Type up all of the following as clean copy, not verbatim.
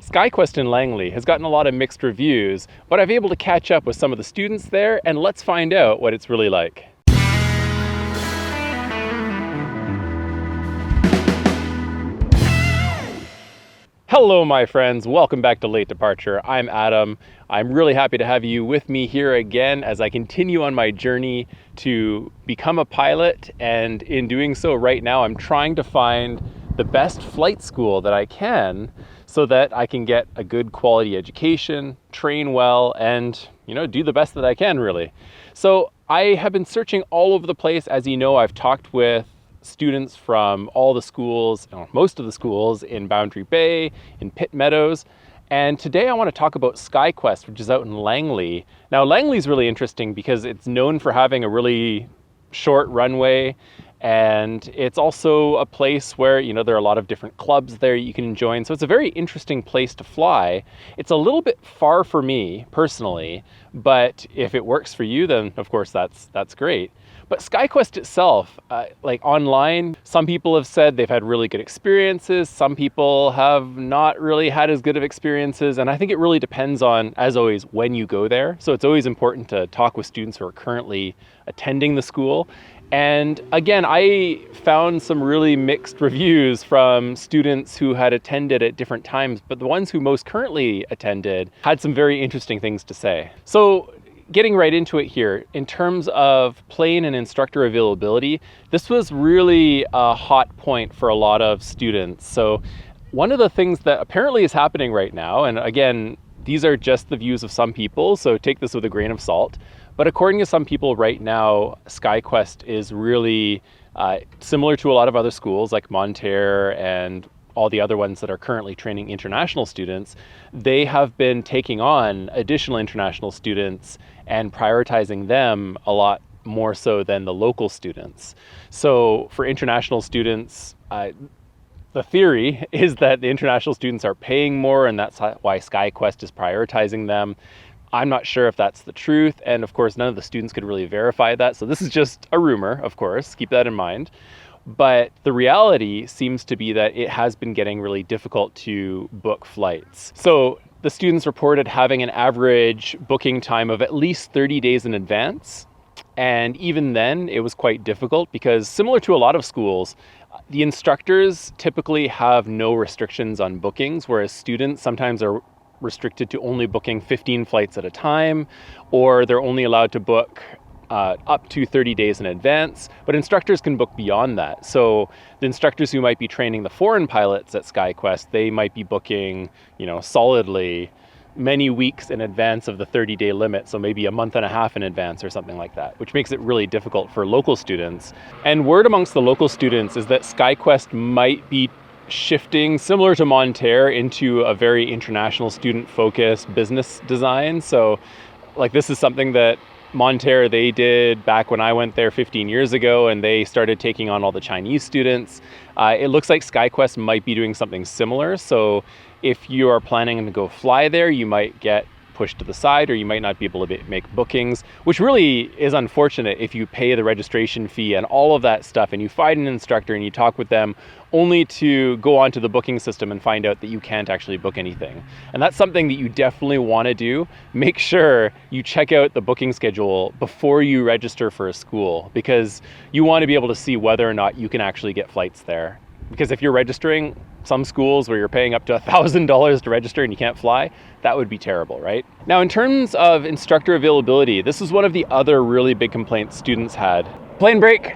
Skyquest in Langley has gotten a lot of mixed reviews, but I've been able to catch up with some of the students there, and let's find out what it's really like. Hello my friends, welcome back to Late Departure. I'm Adam. I'm really happy to have you with me here again as I continue on my journey to become a pilot, and in doing so right now I'm trying to find the best flight school that I can so that I can get a good quality education, train well, and do the best that I can really. So I have been searching all over the place. As you know, I've talked with students from all the schools, most of the schools in Boundary Bay, in Pitt Meadows. And today I want to talk about Skyquest, which is out in Langley. Now Langley's really interesting because it's known for having a really short runway, and it's also a place where, there are a lot of different clubs there you can join. So it's a very interesting place to fly. It's a little bit far for me personally, but if it works for you, then of course that's great. But Skyquest itself, like online, some people have said they've had really good experiences. Some people have not really had as good of experiences. And I think it really depends on, as always, when you go there. So it's always important to talk with students who are currently attending the school. And again, I found some really mixed reviews from students who had attended at different times, but the ones who most currently attended had some very interesting things to say. So getting right into it here, in terms of plane and instructor availability, this was really a hot point for a lot of students. So one of the things that apparently is happening right now, and again, these are just the views of some people, so take this with a grain of salt, but according to some people right now, Skyquest is really similar to a lot of other schools like Monterey and all the other ones that are currently training international students. They have been taking on additional international students and prioritizing them a lot more so than the local students. So for international students, the theory is that the international students are paying more, and that's why Skyquest is prioritizing them. I'm not sure if that's the truth, and of course none of the students could really verify that, so this is just a rumor, of course, keep that in mind. But the reality seems to be that it has been getting really difficult to book flights. So the students reported having an average booking time of at least 30 days in advance. And even then, it was quite difficult because, similar to a lot of schools, the instructors typically have no restrictions on bookings, whereas students sometimes are restricted to only booking 15 flights at a time, or they're only allowed to book up to 30 days in advance, but instructors can book beyond that. So the instructors who might be training the foreign pilots at Skyquest, they might be booking, solidly many weeks in advance of the 30-day limit, so maybe a month and a half in advance or something like that, which makes it really difficult for local students. And word amongst the local students is that Skyquest might be shifting, similar to Monterey, into a very international student-focused business design. So like this is something that Monterey, they did back when I went there 15 years ago, and they started taking on all the Chinese students. It looks like Skyquest might be doing something similar. So if you are planning to go fly there, you might get pushed to the side, or you might not be able to make bookings, which really is unfortunate if you pay the registration fee and all of that stuff, and you find an instructor and you talk with them only to go onto the booking system and find out that you can't actually book anything. And that's something that you definitely want to do. Make sure you check out the booking schedule before you register for a school, because you want to be able to see whether or not you can actually get flights there. Because if you're registering some schools where you're paying up to $1,000 to register and you can't fly, that would be terrible, right? Now, in terms of instructor availability, this is one of the other really big complaints students had. Plane break.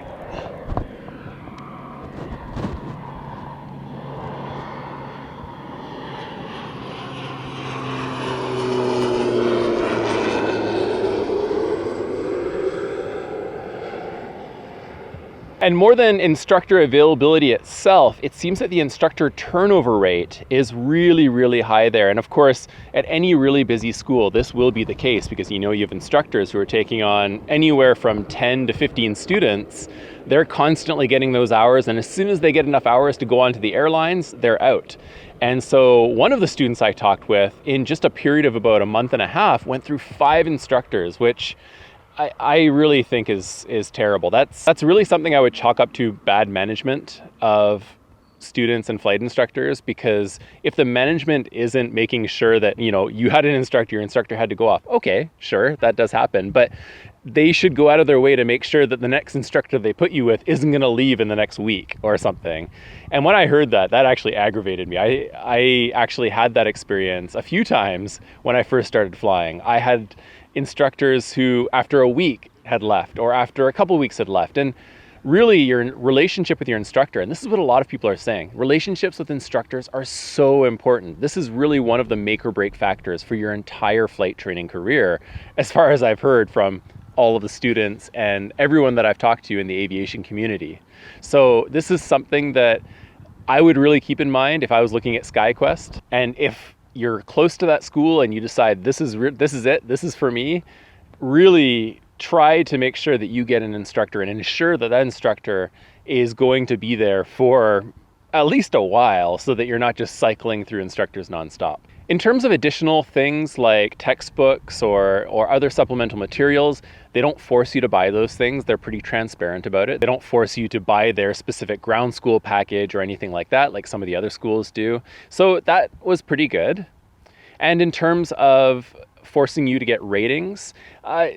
And more than instructor availability itself, it seems that the instructor turnover rate is really, really high there. And of course, at any really busy school, this will be the case because you have instructors who are taking on anywhere from 10 to 15 students. They're constantly getting those hours, and as soon as they get enough hours to go onto the airlines, they're out. And so one of the students I talked with, in just a period of about a month and a half, went through 5 instructors, which I really think is terrible. That's really something I would chalk up to bad management of students and flight instructors, because if the management isn't making sure that, you had an instructor, your instructor had to go off. Okay, sure, that does happen, but they should go out of their way to make sure that the next instructor they put you with isn't going to leave in the next week or something. And when I heard that actually aggravated me. I actually had that experience a few times when I first started flying. I had instructors who after a week had left, or after a couple weeks had left. And really, your relationship with your instructor, and this is what a lot of people are saying, relationships with instructors are so important. This is really one of the make or break factors for your entire flight training career, as far as I've heard from all of the students and everyone that I've talked to in the aviation community. So this is something that I would really keep in mind if I was looking at Skyquest. And if you're close to that school and you decide this is it, this is for me, really try to make sure that you get an instructor and ensure that that instructor is going to be there for at least a while, so that you're not just cycling through instructors nonstop. In terms of additional things like textbooks or other supplemental materials, they don't force you to buy those things. They're pretty transparent about it. They don't force you to buy their specific ground school package or anything like that, like some of the other schools do. So that was pretty good. And in terms of forcing you to get ratings,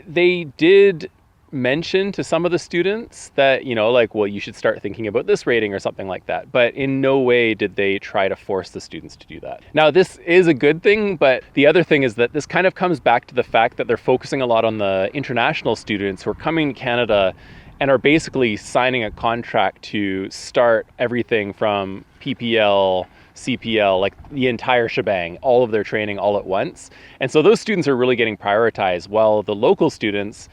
they did mention to some of the students that, you should start thinking about this rating or something like that. But in no way did they try to force the students to do that. Now, this is a good thing, but the other thing is that this kind of comes back to the fact that they're focusing a lot on the international students who are coming to Canada and are basically signing a contract to start everything from PPL, CPL, like the entire shebang, all of their training all at once. And so those students are really getting prioritized, while the local students,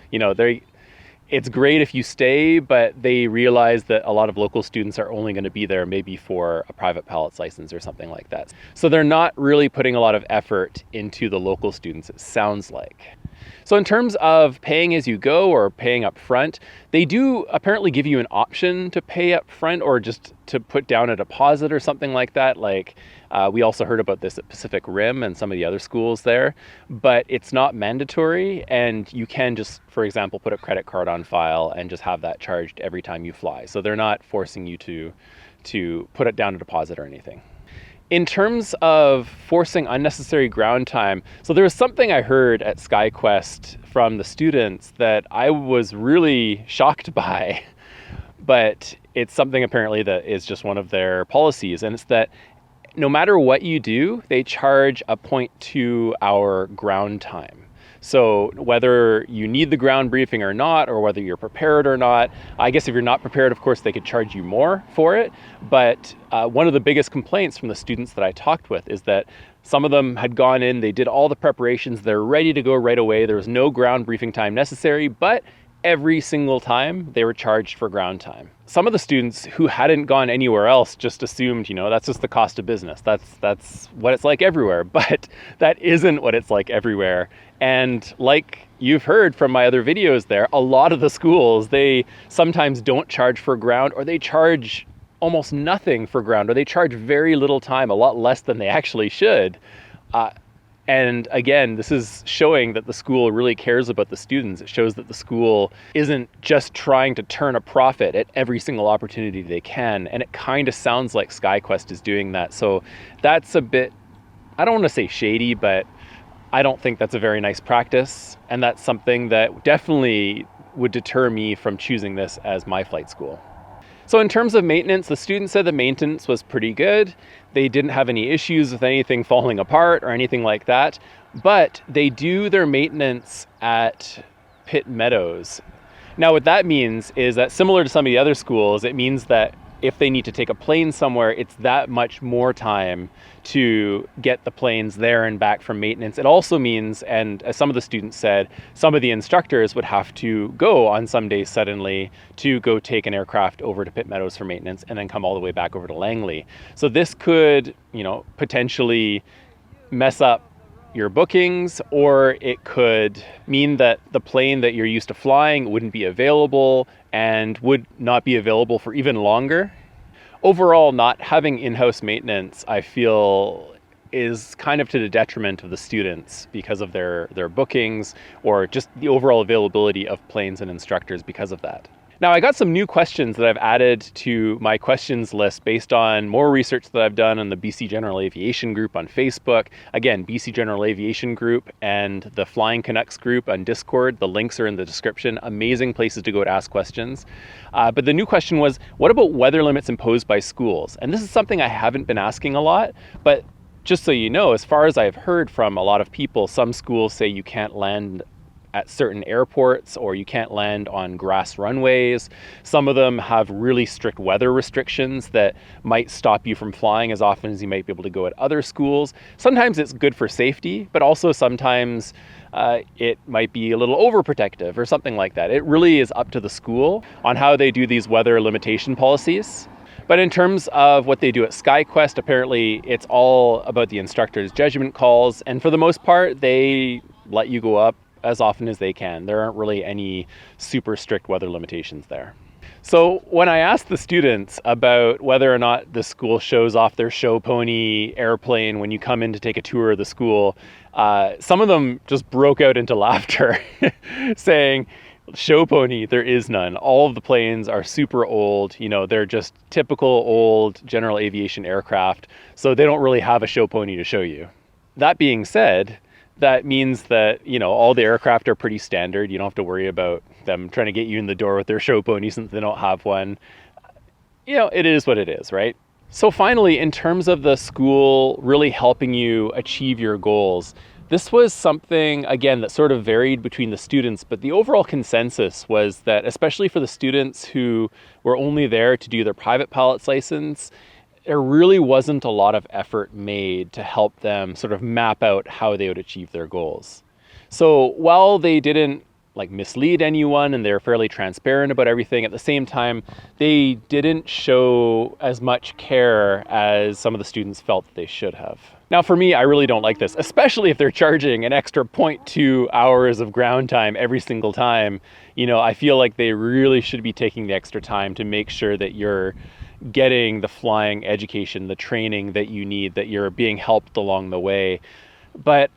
it's great if you stay, but they realize that a lot of local students are only going to be there maybe for a private pilot's license or something like that. So they're not really putting a lot of effort into the local students, it sounds like. So in terms of paying as you go or paying up front, they do apparently give you an option to pay up front or just to put down a deposit or something like that. Like we also heard about this at Pacific Rim and some of the other schools there, but it's not mandatory, and you can just, for example, put a credit card on file and just have that charged every time you fly. So they're not forcing you to put it down a deposit or anything. In terms of forcing unnecessary ground time, so there was something I heard at Skyquest from the students that I was really shocked by, but it's something apparently that is just one of their policies, and it's that no matter what you do, they charge a 0.2 hour ground time. So whether you need the ground briefing or not, or whether you're prepared or not, I guess if you're not prepared, of course, they could charge you more for it. But one of the biggest complaints from the students that I talked with is that some of them had gone in, they did all the preparations, they're ready to go right away. There was no ground briefing time necessary, but every single time they were charged for ground time. Some of the students who hadn't gone anywhere else just assumed, that's just the cost of business. That's what it's like everywhere, but that isn't what it's like everywhere. And like you've heard from my other videos there, a lot of the schools, they sometimes don't charge for ground, or they charge almost nothing for ground, or they charge very little time, a lot less than they actually should. And again, this is showing that the school really cares about the students. It shows that the school isn't just trying to turn a profit at every single opportunity they can. And it kind of sounds like Skyquest is doing that. So that's a bit, I don't want to say shady, but I don't think that's a very nice practice. And that's something that definitely would deter me from choosing this as my flight school. So in terms of maintenance, the students said the maintenance was pretty good. They didn't have any issues with anything falling apart or anything like that, but they do their maintenance at Pitt Meadows. Now what that means is that, similar to some of the other schools, it means that if they need to take a plane somewhere, it's that much more time to get the planes there and back from maintenance. It also means, and as some of the students said, some of the instructors would have to go on some days suddenly to go take an aircraft over to Pitt Meadows for maintenance and then come all the way back over to Langley. So this could, potentially mess up your bookings, or it could mean that the plane that you're used to flying wouldn't be available and would not be available for even longer. Overall, not having in-house maintenance, I feel, is kind of to the detriment of the students because of their bookings, or just the overall availability of planes and instructors because of that. Now, I got some new questions that I've added to my questions list based on more research that I've done on the BC General Aviation group on Facebook. Again, BC General Aviation group and the Flying Canucks group on Discord. The links are in the description. Amazing places to go to ask questions. But the new question was, what about weather limits imposed by schools? And this is something I haven't been asking a lot, but just so you know, as far as I've heard from a lot of people, some schools say you can't land at certain airports or you can't land on grass runways. Some of them have really strict weather restrictions that might stop you from flying as often as you might be able to go at other schools. Sometimes it's good for safety, but also sometimes it might be a little overprotective or something like that. It really is up to the school on how they do these weather limitation policies. But in terms of what they do at Skyquest, apparently it's all about the instructor's judgment calls. And for the most part, they let you go up as often as they can. There aren't really any super strict weather limitations there. So when I asked the students about whether or not the school shows off their show pony airplane when you come in to take a tour of the school, some of them just broke out into laughter saying, show pony, there is none. All of the planes are super old. They're just typical old general aviation aircraft. So they don't really have a show pony to show you. That being said, that means that, all the aircraft are pretty standard. You don't have to worry about them trying to get you in the door with their show pony since they don't have one. It is what it is, right? So finally, in terms of the school really helping you achieve your goals, this was something, again, that sort of varied between the students, but the overall consensus was that, especially for the students who were only there to do their private pilot's license, there really wasn't a lot of effort made to help them sort of map out how they would achieve their goals. So while they didn't mislead anyone and they're fairly transparent about everything, at the same time, they didn't show as much care as some of the students felt that they should have. Now, for me, I really don't like this, especially if they're charging an extra 0.2 hours of ground time every single time. I feel like they really should be taking the extra time to make sure that you're getting the flying education, the training that you need, that you're being helped along the way. But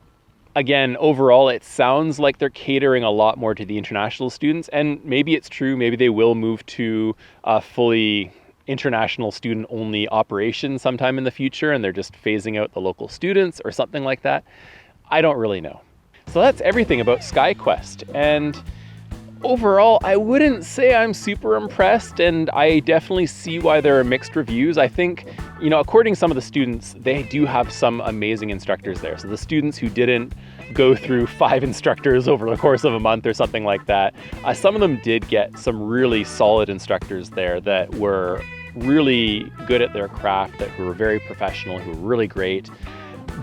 again, overall, it sounds like they're catering a lot more to the international students. And maybe it's true, maybe they will move to a fully international student only operation sometime in the future, and they're just phasing out the local students or something like that. I don't really know. So that's everything about Skyquest. And overall, I wouldn't say I'm super impressed, and I definitely see why there are mixed reviews. I think, according to some of the students, they do have some amazing instructors there. So the students who didn't go through 5 instructors over the course of a month or something like that, some of them did get some really solid instructors there that were really good at their craft, who were very professional, who were really great.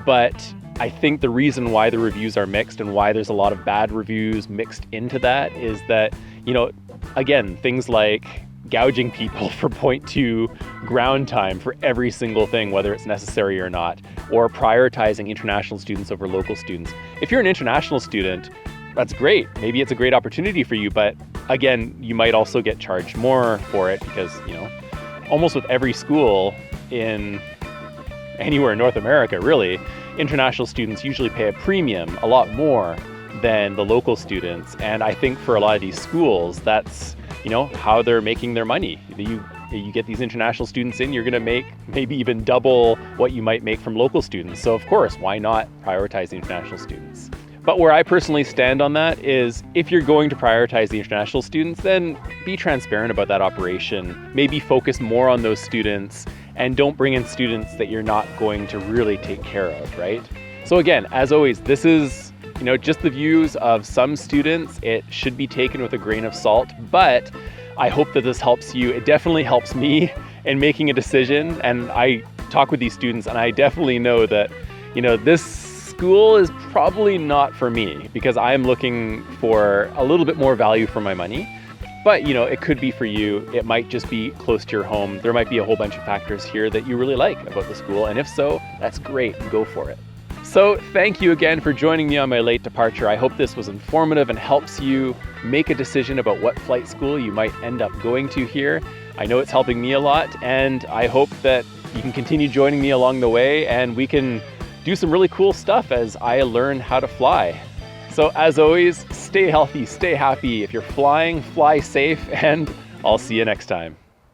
But I think the reason why the reviews are mixed and why there's a lot of bad reviews mixed into that is that, again, things like gouging people for 0.2 ground time for every single thing, whether it's necessary or not, or prioritizing international students over local students. If you're an international student, that's great. Maybe it's a great opportunity for you, but again, you might also get charged more for it because, almost with every school in anywhere in North America, really, international students usually pay a premium, a lot more than the local students. And I think for a lot of these schools, that's, how they're making their money. You get these international students in, you're going to make maybe even double what you might make from local students. So of course, why not prioritize the international students? But where I personally stand on that is, if you're going to prioritize the international students, then be transparent about that operation. Maybe focus more on those students and don't bring in students that you're not going to really take care of, right? So again, as always, this is, just the views of some students. It should be taken with a grain of salt, but I hope that this helps you. It definitely helps me in making a decision. And I talk with these students and I definitely know that, this school is probably not for me because I'm looking for a little bit more value for my money. But, it could be for you. It might just be close to your home. There might be a whole bunch of factors here that you really like about the school. And if so, that's great. Go for it. So thank you again for joining me on my late departure. I hope this was informative and helps you make a decision about what flight school you might end up going to here. I know it's helping me a lot, and I hope that you can continue joining me along the way and we can do some really cool stuff as I learn how to fly. So as always, stay healthy, stay happy. If you're flying, fly safe, and I'll see you next time.